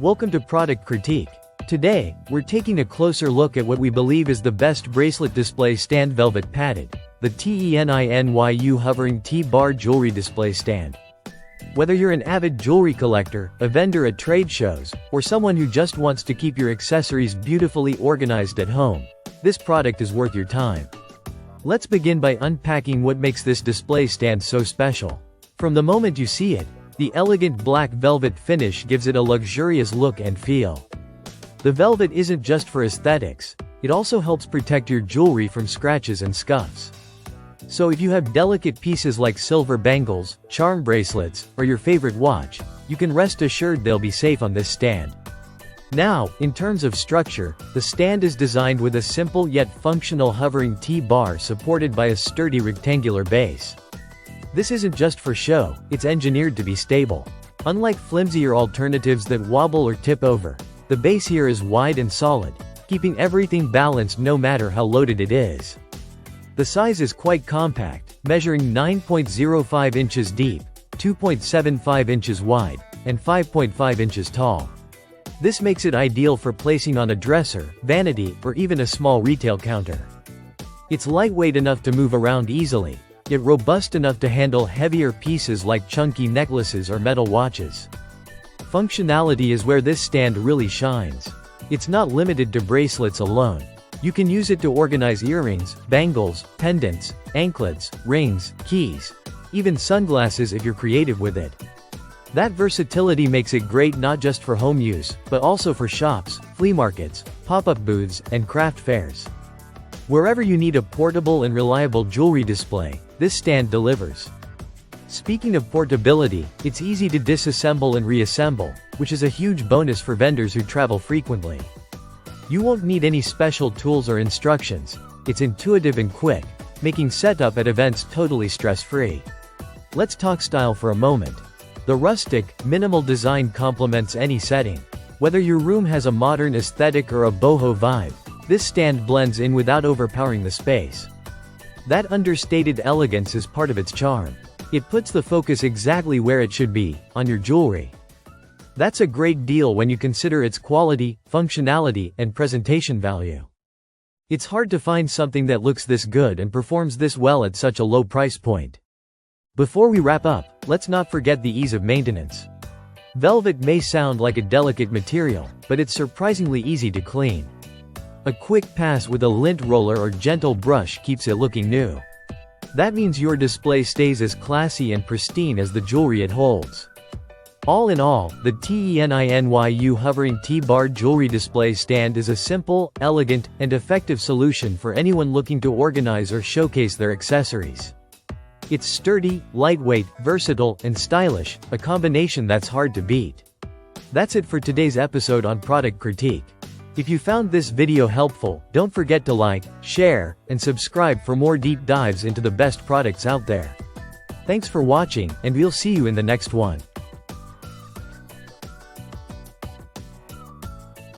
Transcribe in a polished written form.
Welcome to Product Critique. Today, we're taking a closer look at what we believe is the best bracelet display stand, velvet padded, the TENINYU hovering T-bar jewelry display stand. Whether you're an avid jewelry collector, a vendor at trade shows, or someone who just wants to keep your accessories beautifully organized at home, this product is worth your time. Let's begin by unpacking what makes this display stand so special. From the moment you see it, the elegant black velvet finish gives it a luxurious look and feel. The velvet isn't just for aesthetics, it also helps protect your jewelry from scratches and scuffs. So if you have delicate pieces like silver bangles, charm bracelets, or your favorite watch, you can rest assured they'll be safe on this stand. Now, in terms of structure, the stand is designed with a simple yet functional hovering T-bar supported by a sturdy rectangular base. This isn't just for show, it's engineered to be stable. Unlike flimsier alternatives that wobble or tip over, the base here is wide and solid, keeping everything balanced no matter how loaded it is. The size is quite compact, measuring 9.05 inches deep, 2.75 inches wide, and 5.5 inches tall. This makes it ideal for placing on a dresser, vanity, or even a small retail counter. It's lightweight enough to move around easily, yet robust enough to handle heavier pieces like chunky necklaces or metal watches. Functionality is where this stand really shines. It's not limited to bracelets alone. You can use it to organize earrings, bangles, pendants, anklets, rings, keys, even sunglasses if you're creative with it. That versatility makes it great not just for home use, but also for shops, flea markets, pop-up booths, and craft fairs. Wherever you need a portable and reliable jewelry display, this stand delivers. Speaking of portability, it's easy to disassemble and reassemble, which is a huge bonus for vendors who travel frequently. You won't need any special tools or instructions. It's intuitive and quick, making setup at events totally stress-free. Let's talk style for a moment. The rustic, minimal design complements any setting. Whether your room has a modern aesthetic or a boho vibe, this stand blends in without overpowering the space. That understated elegance is part of its charm. It puts the focus exactly where it should be, on your jewelry. That's a great deal when you consider its quality, functionality, and presentation value. It's hard to find something that looks this good and performs this well at such a low price point. Before we wrap up, let's not forget the ease of maintenance. Velvet may sound like a delicate material, but it's surprisingly easy to clean. A quick pass with a lint roller or gentle brush keeps it looking new. That means your display stays as classy and pristine as the jewelry it holds. All in all, the TENINYU hovering T-bar jewelry display stand is a simple, elegant, and effective solution for anyone looking to organize or showcase their accessories. It's sturdy, lightweight, versatile, and stylish, a combination that's hard to beat. That's it for today's episode on Product Critique. If you found this video helpful, don't forget to like, share, and subscribe for more deep dives into the best products out there. Thanks for watching, and we'll see you in the next one.